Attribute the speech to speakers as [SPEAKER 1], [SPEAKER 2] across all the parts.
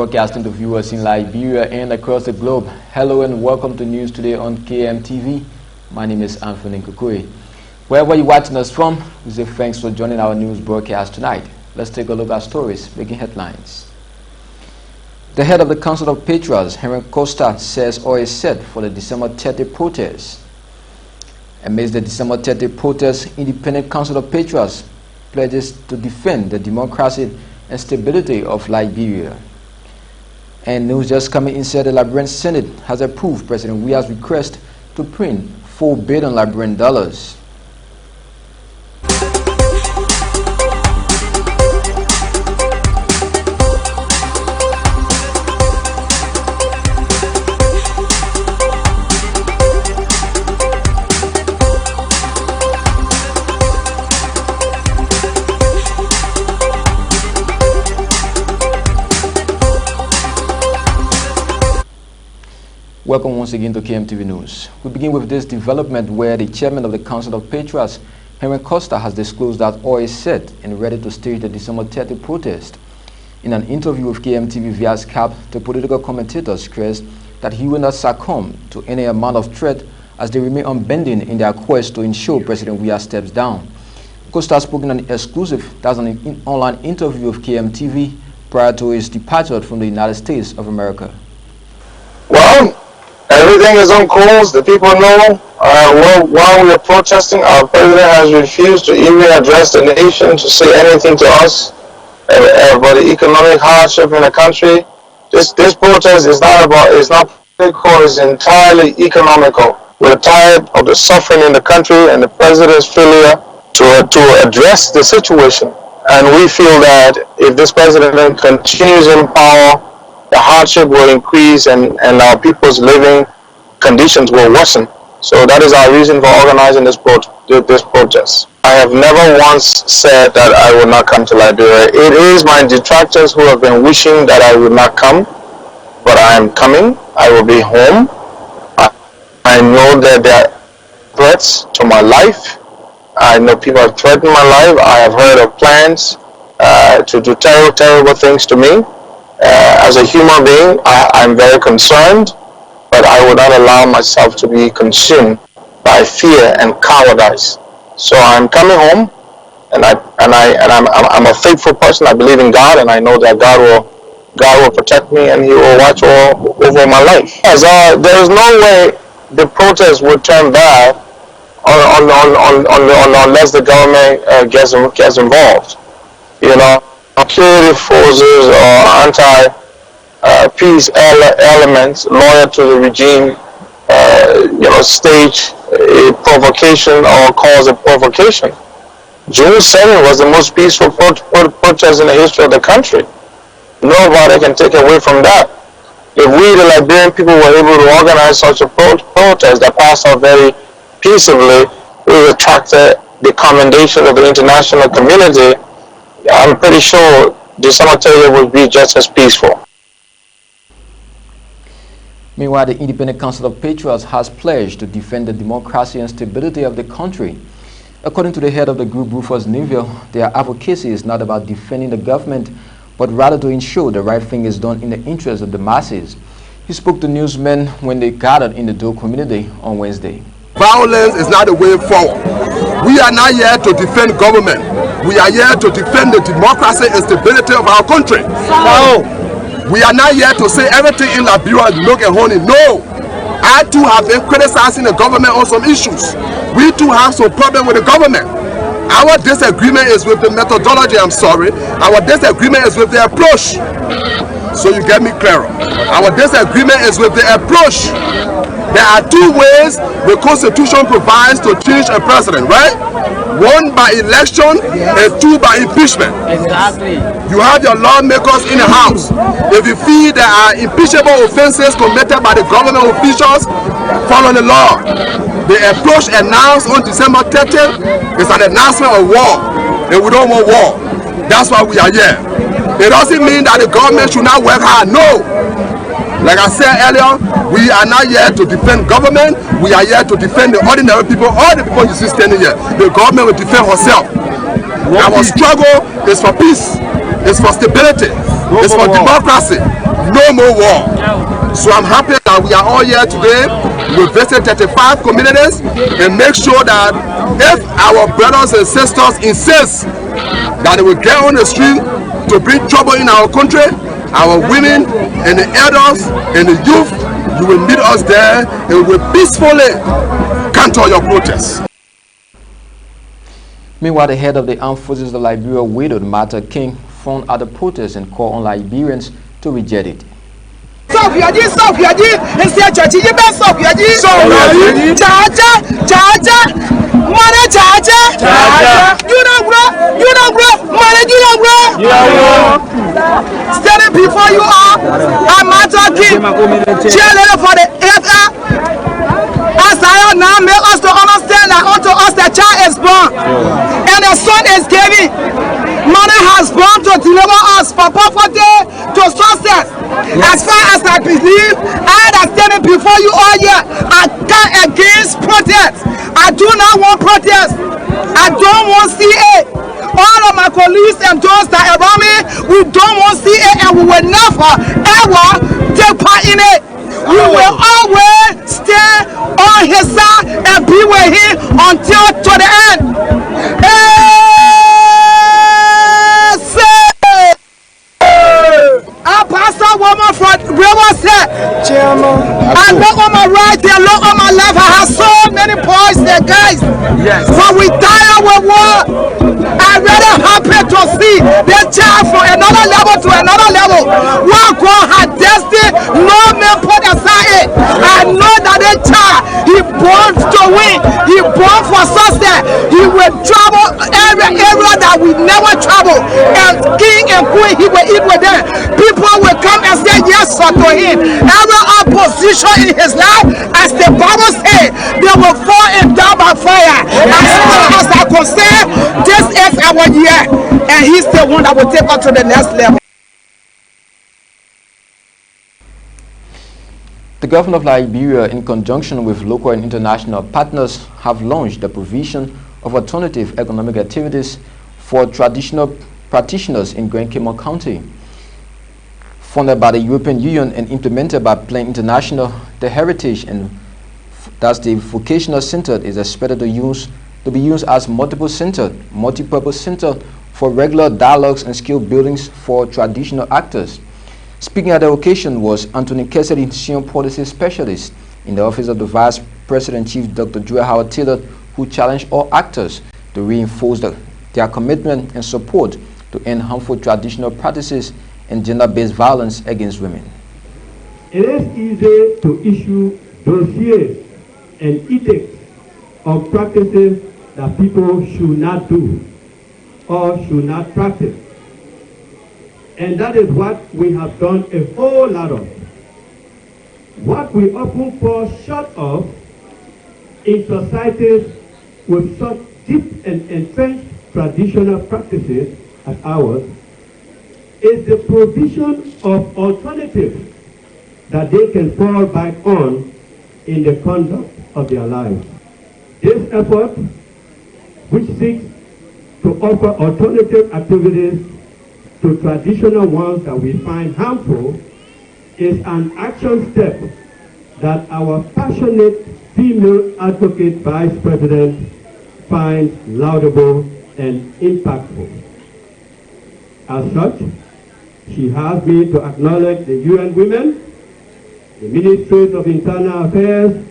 [SPEAKER 1] Broadcasting to viewers in Liberia and across the globe. Hello and welcome to News Today on KMTV. My name is Anthony Kukui. Wherever you're watching us from, we say thanks for joining our news broadcast tonight. Let's take a look at stories making headlines. The head of the Council of Patriarchs, Henry Costa, says all is set for the December 30 protest. Amidst the December 30 protest, Independent Council of Patriarchs pledges to defend the democracy and stability of Liberia. And news just coming in said the Liberian Senate has approved President Weah's request to print $4 billion Liberian dollars. Welcome once again to KMTV News. We begin with this development where the chairman of the Council of Patriarchs, Henry Costa, has disclosed that all is set and ready to stage the December 30 protest. In an interview with KMTV via Skype, the political commentator stressed that he will not succumb to any amount of threat as they remain unbending in their quest to ensure President Weah steps down. Costa spoke in an exclusive, that's an online interview with KMTV prior to his departure from the United States of America.
[SPEAKER 2] Well, everything is on course. The people know while we are protesting, our president has refused to even address the nation to say anything to us about the economic hardship in the country. This protest is not political, it's entirely economical. We're tired of the suffering in the country and the president's failure to address the situation. And we feel that if this president continues in power, the hardship will increase and our people's living conditions will worsen. So that is our reason for organizing this protest. I have never once said that I would not come to Liberia. It is my detractors who have been wishing that I would not come, but I am coming. I will be home. I know that there are threats to my life. I know people have threatened my life. I have heard of plans to do terrible things to me. As a human being, I'm very concerned, but I would not allow myself to be consumed by fear and cowardice. So I'm coming home, and I'm a faithful person. I believe in God, and I know that God will protect me, and He will watch over my life. There is no way the protest would turn bad unless the government gets involved. You know, security forces or anti-peace elements loyal to the regime, stage a provocation or cause a provocation. June 7 was the most peaceful protest in the history of the country. Nobody can take away from that. If we, the Liberian people, were able to organize such a protest that passed off very peaceably, we attracted the commendation of the international community. I'm pretty sure December 30 will be just as peaceful.
[SPEAKER 1] Meanwhile, the Independent Council of Patriarchs has pledged to defend the democracy and stability of the country. According to the head of the group, Rufus Neville, their advocacy is not about defending the government, but rather to ensure the right thing is done in the interest of the masses. He spoke to newsmen when they gathered in the Doe community on Wednesday.
[SPEAKER 3] Violence is not the way forward. We are not here to defend government. We are here to defend the democracy and stability of our country. No. We are not here to say everything in Liberia is milk and honey. No. I too have been criticizing the government on some issues. We too have some problem with the government. Our disagreement is with the methodology, I'm sorry. Our disagreement is with the approach. So you get me clearer. Our disagreement is with the approach. There are two ways the Constitution provides to change a president, right? One by election and two by impeachment.
[SPEAKER 4] Exactly.
[SPEAKER 3] You have your lawmakers in the house. If you feel there are impeachable offenses committed by the government officials, follow the law. The approach announced on December 30th is an announcement of war, and we don't want war. That's why we are here. It doesn't mean that the government should not work hard. No. Like I said earlier, we are not here to defend government. We are here to defend the ordinary people. All the people you see standing here, the government will defend herself. Our struggle is for peace. It's for stability. It's for democracy. no more war. So I'm happy that we are all here today. We visit 35 communities and make sure that if our brothers and sisters insist that they will get on the street to bring trouble in our country, our women and the elders and the youth, you will meet us there and we will peacefully counter your protests.
[SPEAKER 1] Meanwhile, the head of the Armed Forces of Liberia, widowed Martha King, frowned at the protest and called on Liberians to reject it.
[SPEAKER 4] Standing before you all, I'm Martha King, cheerleader for the FR. As I now make us to understand that unto us the child is born and the son is given. Mother has born to deliver us from poverty to success. As far as I believe, I am standing before you all here. I come against protest. I do not want protest. I don't want CA. All of my colleagues and those that are around me, we don't want CA and we will never ever take part in it. We will always stand on his side and be with him until to the end. Our pastor woman from River said, I look on my right, I look on my left. I have so many boys and guys. Yes. But we tired with war. I'm really happy to see this child from another level to another level. One God has destined, no man put aside it. I know that this child, he born to win. He born for success. He will travel every area that we never travel. And king and queen, he will eat with them. People will come and say yes to him. Every opposition in his life, as the Bible says, they will fall and die by fire. As far as I'm concerned, this is our year, and he's the one that will take us to the next level.
[SPEAKER 1] The government of Liberia, in conjunction with local and international partners, have launched the provision of alternative economic activities for traditional practitioners in Grand Cape County. Funded by the European Union and implemented by Plan International, the Heritage and thus the Vocational Center is expected to be used as multi-purpose center for regular dialogues and skill buildings for traditional actors. Speaking at the occasion was Anthony Cassidy, Senior Policy Specialist in the Office of the Vice President Chief Dr. Joel Howard Taylor, who challenged all actors to reinforce their commitment and support to end harmful traditional practices and gender-based violence against women.
[SPEAKER 5] It is easy to issue dossiers and edicts of practices that people should not do or should not practice. And that is what we have done a whole lot of. What we often fall short of in societies with such deep and entrenched traditional practices as ours is the provision of alternatives that they can fall back on in the conduct of their lives. This effort, which seeks to offer alternative activities to traditional ones that we find harmful, is an action step that our passionate female advocate Vice President finds laudable and impactful. As such, she has me to acknowledge the UN Women, the Ministries of Internal Affairs,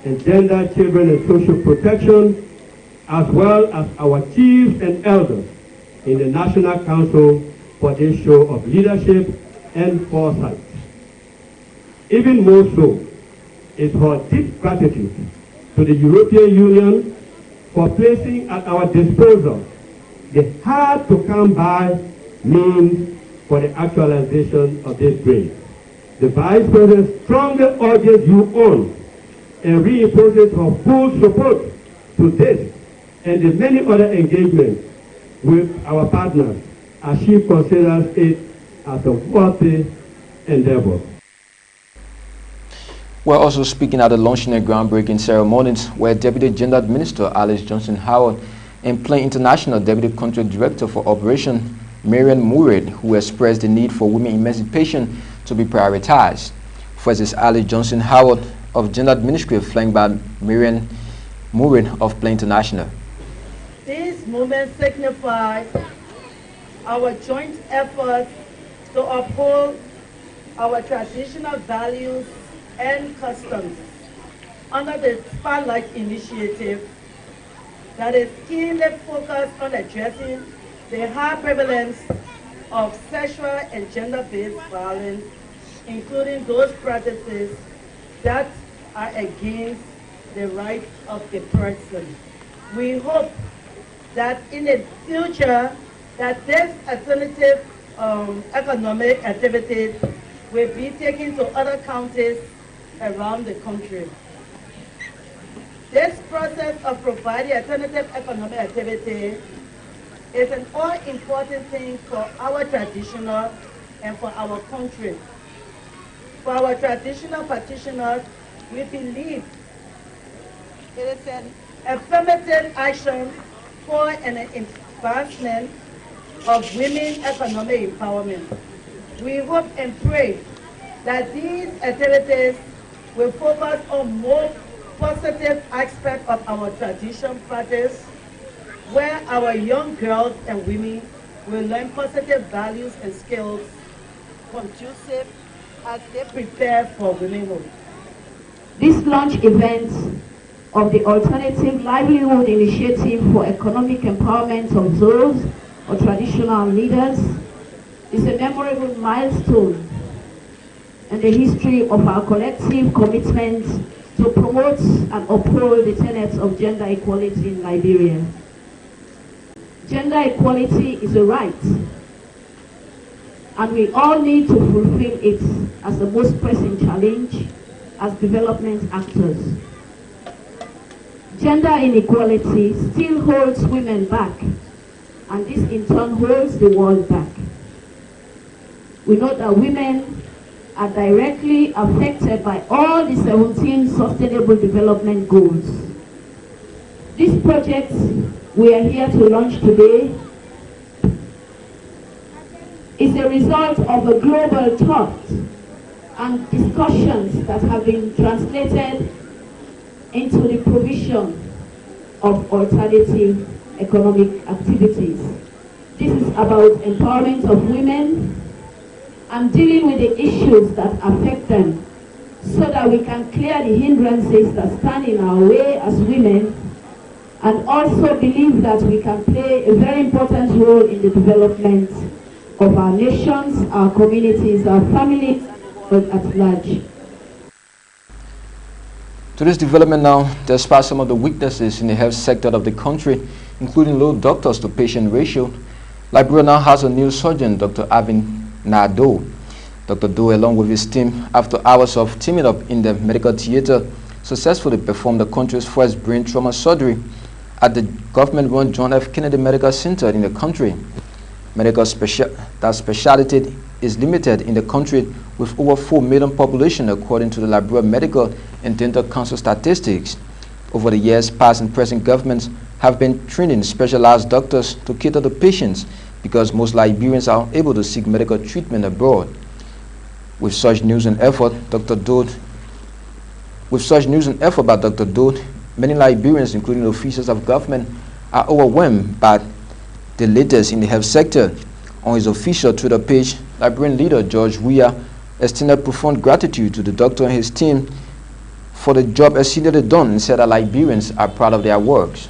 [SPEAKER 5] and Gender, Children and Social Protection, as well as our chiefs and elders in the National Council for this show of leadership and foresight. Even more so is her deep gratitude to the European Union for placing at our disposal the hard-to-come-by means for the actualization of this dream. The Vice President strongly urges you on and reinforces her full support to this and the many other engagements with our partners as she considers it as a worthy endeavor.
[SPEAKER 1] We're also speaking at the launching and groundbreaking ceremonies where Deputy Gender Minister Alice Johnson Howard and Plan International Deputy Country Director for Operation Marian Murad, who expressed the need for women emancipation to be prioritized. First is Ali Johnson Howard of Gender Administrative, flanked by Miriam Murin of Play International.
[SPEAKER 6] These movements signify our joint effort to uphold our traditional values and customs under the Spotlight Initiative that is keenly focused on addressing the high prevalence of sexual and gender-based violence, including those practices that are against the rights of the person. We hope that in the future that this alternative economic activities will be taken to other counties around the country. This process of providing alternative economic activity is an all-important thing for our traditional and for our country. For our traditional practitioners, we believe it is an affirmative action for an advancement of women's economic empowerment. We hope and pray that these activities will focus on more positive aspects of our tradition practice, where our young girls and women will learn positive values and skills conducive as they prepare for womanhood.
[SPEAKER 7] This launch event of the Alternative Livelihood Initiative for Economic Empowerment of those or traditional leaders is a memorable milestone in the history of our collective commitment to promote and uphold the tenets of gender equality in Liberia. Gender equality is a right, and we all need to fulfill it as the most pressing challenge as development actors. Gender inequality still holds women back, and this in turn holds the world back. We know that women are directly affected by all the 17 Sustainable Development Goals. This project we are here to launch today is a result of a global thought and discussions that have been translated into the provision of alternative economic activities. This is about empowerment of women and dealing with the issues that affect them so that we can clear the hindrances that stand in our way as women, and also believe that we can play a very important role in the development of our nations, our communities, our families, and at large.
[SPEAKER 1] To this development now, despite some of the weaknesses in the health sector of the country, including low doctors to patient ratio, Liberia now has a new surgeon, Dr. Avin Nado. Dr. Doe, along with his team, after hours of teaming up in the medical theater, successfully performed the country's first brain trauma surgery at the government-run John F. Kennedy Medical Center in the country. Medical specialty is limited in the country with over 4 million population, according to the Liberia Medical and Dental Council statistics. Over the years, past and present governments have been training specialized doctors to cater to patients because most Liberians are unable to seek medical treatment abroad. With such news and effort by Dr. Doe, many Liberians, including officials of government, are overwhelmed by the latest in the health sector. On his official Twitter page, Liberian leader George Weah extended profound gratitude to the doctor and his team for the job exceedingly done and said that Liberians are proud of their works.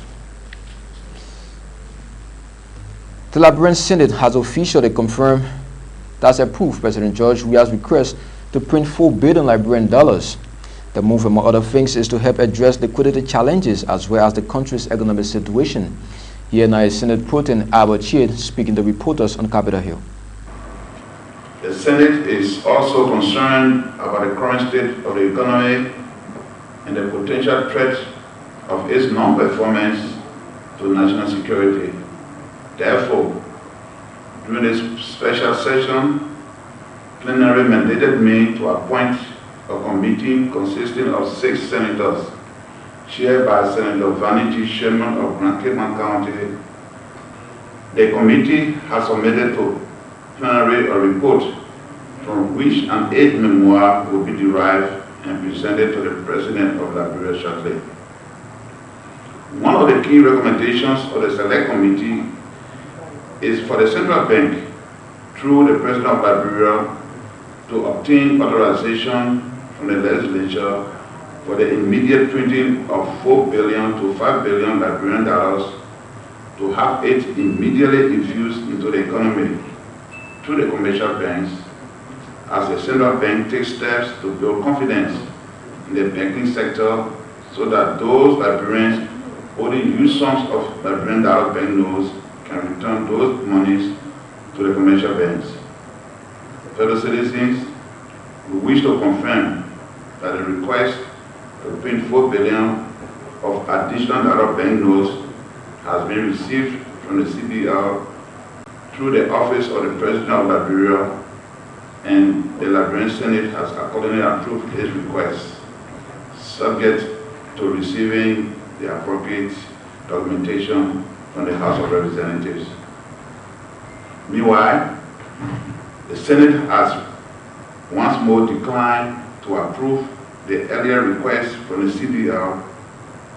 [SPEAKER 1] The Liberian Senate has officially confirmed that's approved President George Weah's request to print $4 billion Liberian dollars. The move, among other things, is to help address liquidity challenges as well as the country's economic situation. Here now is Senate Pro Tem Albert Chied speaking to reporters on Capitol Hill.
[SPEAKER 8] The Senate is also concerned about the current state of the economy and the potential threat of its non-performance to national security. Therefore, during this special session, plenary mandated me to appoint a committee consisting of 6 senators, chaired by Senator Vanity Sherman of Brankman County. The committee has submitted to plenary a report from which an aid memoir will be derived and presented to the President of Liberia shortly. One of the key recommendations of the Select Committee is for the Central Bank, through the President of Liberia, to obtain authorization from the legislature for the immediate printing of $4 billion to $5 billion Liberian dollars to have it immediately infused into the economy through the commercial banks as the Central Bank takes steps to build confidence in the banking sector so that those Liberians holding huge sums of Liberian dollar banknotes can return those monies to the commercial banks. Fellow citizens, we wish to confirm that the request to print $4 billion of additional dollar banknotes has been received from the CBL through the Office of the President of Liberia, and the Liberian Senate has accordingly approved his request, subject to receiving the appropriate documentation from the House of Representatives. Meanwhile, the Senate has once more declined to approve the earlier request from the CBL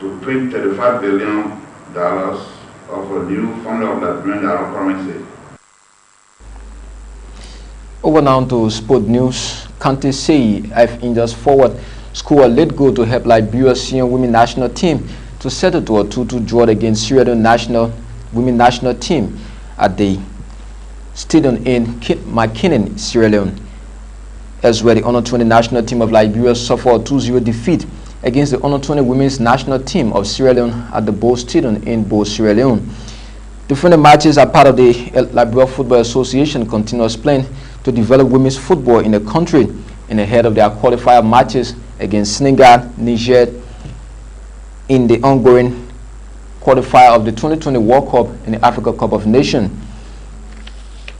[SPEAKER 8] to print $35 billion of a new formula of Liberian dollar currency.
[SPEAKER 1] Over now to sport news. Kante Seyi F India's forward scored a late goal to help Liberia's senior women national team to settle to a 2-2 draw against Sierra Leone women national team at the stadium in McKinnon, Sierra Leone. Elsewhere, the Under-20 national team of Liberia suffered a 2-0 defeat against the Under-20 women's national team of Sierra Leone at the Bow Stadium in Bow, Sierra Leone. Different matches are part of the Liberia Football Association continuous plan to develop women's football in the country in ahead of their qualifier matches against Senegal, Niger in the ongoing qualifier of the 2020 World Cup and the Africa Cup of Nations.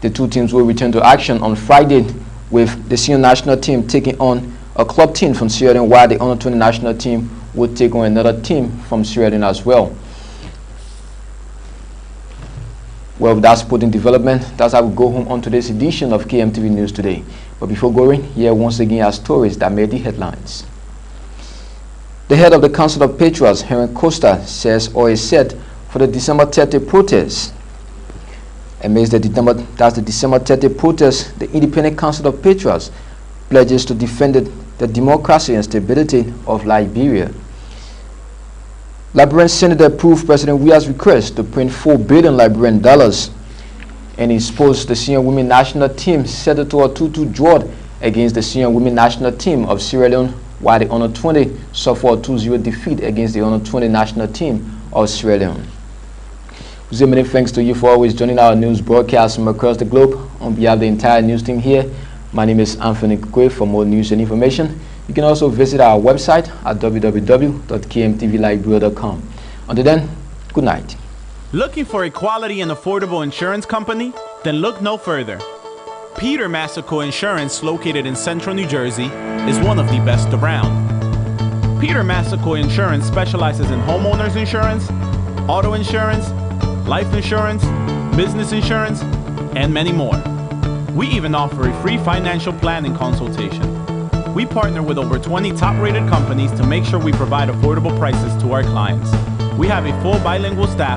[SPEAKER 1] The two teams will return to action on Friday, with the senior national team taking on a club team from Sierra Leone, while the Under-20 national team will take on another team from Sierra Leone as well. Well, with that sporting development, that's how we go home on today's edition of KMTV News Today. But before going, here once again are stories that made the headlines. The head of the Council of Patriots, Henry Costa, says or is set for the December 30 protest. Amidst the December 30 protest, the Independent Council of Patriots pledges to defend the democracy and stability of Liberia. Liberian Senate approved President Weah's request to print $4 billion Liberian dollars, and he supposed the senior women national team settled to a 2-2 draw against the senior women national team of Sierra Leone, while the Under-20 suffered a 2-0 defeat against the Under-20 national team of Sierra Leone. We say many thanks to you for always joining our news broadcast from across the globe. On behalf of the entire news team here, my name is Anthony Kukwe. For more news and information, you can also visit our website at www.kmtvlibrary.com. Until then, good night.
[SPEAKER 9] Looking for a quality and affordable insurance company? Then look no further. Peter Massaco Insurance, located in central New Jersey, is one of the best around. Peter Massaco Insurance specializes in homeowners insurance, auto insurance, life insurance, business insurance, and many more. We even offer a free financial planning consultation. We partner with over 20 top-rated companies to make sure we provide affordable prices to our clients. We have a full bilingual staff